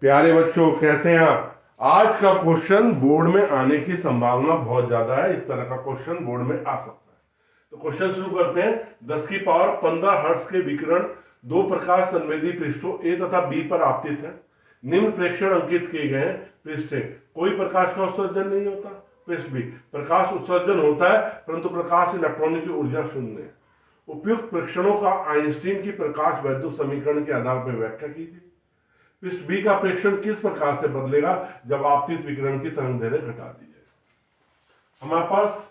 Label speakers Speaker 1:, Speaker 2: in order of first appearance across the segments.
Speaker 1: प्यारे बच्चों, कैसे हैं आप। आज का क्वेश्चन बोर्ड में आने की संभावना बहुत ज्यादा है। इस तरह का क्वेश्चन बोर्ड में आ सकता है। तो क्वेश्चन शुरू करते हैं। 10 की पावर 15 हर्ट्ज के विकिरण दो प्रकाश संवेदी पृष्ठों ए तथा बी पर आपतित है। निम्न प्रेक्षण अंकित किए गए हैं। पृष्ठ ए, कोई प्रकाश का उत्सर्जन नहीं होता। पृष्ठ बी, प्रकाश उत्सर्जन होता है परंतु प्रकाश इलेक्ट्रॉनों की ऊर्जा शून्य है। उपयुक्त प्रेक्षणों का आइंस्टीन की प्रकाश वैद्युत समीकरण के आधार पर व्याख्या कीजिए। पृष्ठ बी का प्रेक्षण किस प्रकार से बदलेगा जब आपतित विकिरण की तरंगदैर्घ्य घटा दी जाए। हमारे पास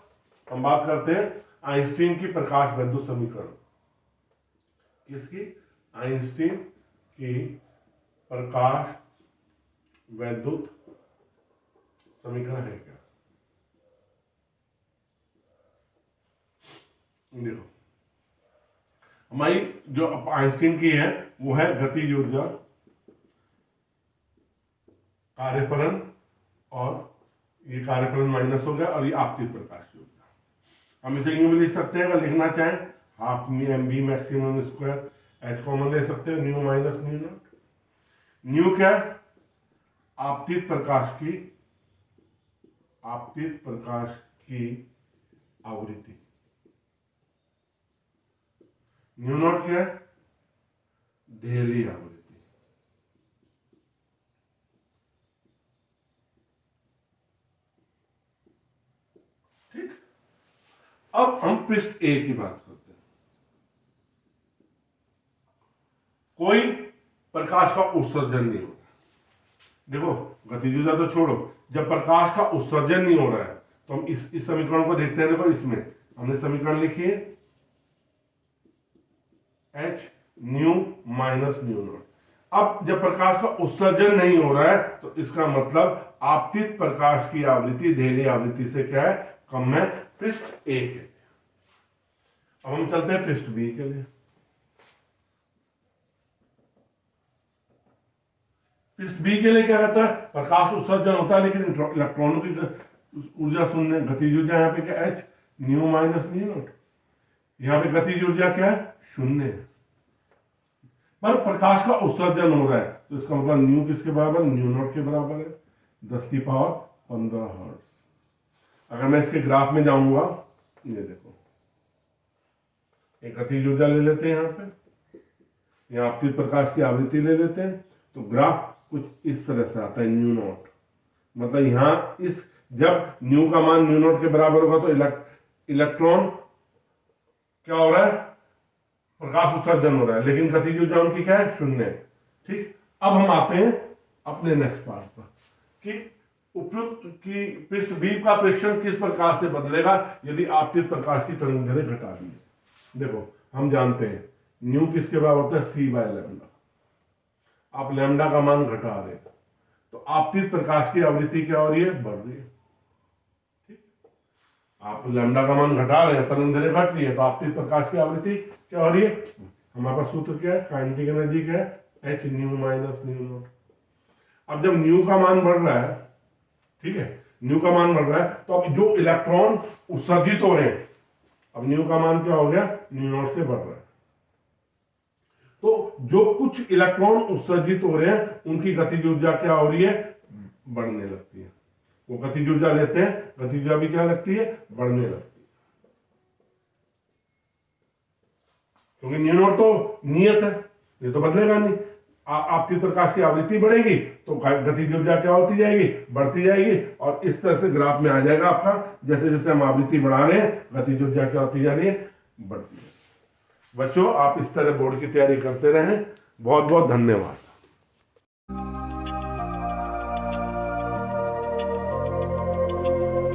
Speaker 1: हम बात करते हैं आइंस्टीन की प्रकाश वैद्युत समीकरण। किसकी? आइंस्टीन की प्रकाश वैद्युत समीकरण है क्या? देखो, हमारी जो आइंस्टीन की है वो है गतिज ऊर्जा, कार्यफलन, और ये कार्यफलन माइनस हो गया, और ये आपतित प्रकाश की ऊर्जा। हम इसे यूं भी लिख सकते हैं, अगर लिखना चाहें half m b maximum square, h common ले सकते हैं, nu minus nu naught. Nu क्या है? आपतित प्रकाश की आवृत्ति। न्यू नॉट क्या है? ढेली आवृत्ति। ठीक। अब हम पृष्ठ ए की बात करते हैं। कोई प्रकाश का उत्सर्जन नहीं होता। देखो, गतिज ऊर्जा तो छोड़ो, जब प्रकाश का उत्सर्जन नहीं हो रहा है तो हम इस समीकरण को देखते हैं। देखो, इसमें हमने समीकरण लिखी है H new minus nu not. अब जब प्रकाश का उत्सर्जन नहीं हो रहा है तो इसका मतलब आपतित प्रकाश की आवृत्ति ढेली आवृत्ति से क्या है? कम है। पृष्ठ ए के। अब हम चलते हैं पृष्ठ बी के लिए। पृष्ठ बी के लिए क्या रहता है? प्रकाश उत्सर्जन होता है लेकिन इलेक्ट्रॉनों की ऊर्जा शून्य। गतिज ऊर्जा यहाँ पे क्या? H new minus nu not. यहाँ पे गतिज ऊर्जा क्या है? शून्य है। पर प्रकाश का उत्सर्जन हो रहा है तो इसका मतलब न्यू किसके बराबर? न्यू नॉट के बराबर है, 10 की पावर 15 हर्ट्ज। अगर मैं इसके ग्राफ में जाऊंगा, ये देखो, एक गतिज ऊर्जा ले लेते हैं, यहाँ पे यहाँ आपतित प्रकाश की आवृत्ति ले लेते हैं, तो ग्राफ कुछ इस तरह से आता है। न्यू नॉट मतलब यहाँ इस जब न्यू का मान न्यू नॉट के बराबर होगा तो इलेक्ट्रॉन क्या हो रहा है? प्रकाश उत्सर्जन हो रहा है, लेकिन गतिज ऊर्जा उनकी क्या है? शून्य है। ठीक। अब हम आते हैं अपने नेक्स्ट पार्ट पर कि उपयुक्त की पृष्ठ बी का प्रेक्षण किस प्रकार से बदलेगा यदि आपतित प्रकाश की तरंगदैर्घ्य घटा दी है। देखो, हम जानते हैं न्यू किसके बराबर होता है? सी बाय लैम्डा। आप लैम्डा का मान घटा रहे हैं तो आपतित प्रकाश की आवृत्ति क्या हो रही है? बढ़ रही है। ठीक। आप लैम्डा का मान घटा रहे हैं, तरंगदैर्घ्य घट रही है, तो आपतित प्रकाश की आवृत्ति क्या हो रही है? हमारे पास सूत्र क्या है? काइनेटिक एनर्जी क्या है? H new minus nu not. अब जब न्यू का मान बढ़ रहा है, ठीक है, न्यू का मान बढ़ रहा है, तो अब जो इलेक्ट्रॉन उत्सर्जित हो रहे हैं, अब न्यू का मान क्या हो गया? न्यू नॉट से बढ़ रहा है। तो जो कुछ इलेक्ट्रॉन उत्सर्जित हो रहे हैं उनकी गतिज ऊर्जा क्या हो रही है? बढ़ने लगती है। वो गतिज ऊर्जा लेते हैं, गतिज ऊर्जा भी क्या लगती है? बढ़ने लगती है, क्योंकि न्यू नॉट तो नियत है, ये तो बदलेगा नहीं। आपतित प्रकाश की आवृत्ति बढ़ेगी तो गतिज ऊर्जा क्या होती जाएगी? बढ़ती जाएगी, और इस तरह से ग्राफ में आ जाएगा आपका। जैसे जैसे हम आवृत्ति बढ़ा रहे हैं गतिज ऊर्जा क्या होती जा रही है? बढ़ती है। बच्चों, आप इस तरह बोर्ड की तैयारी करते रहें। बहुत बहुत धन्यवाद।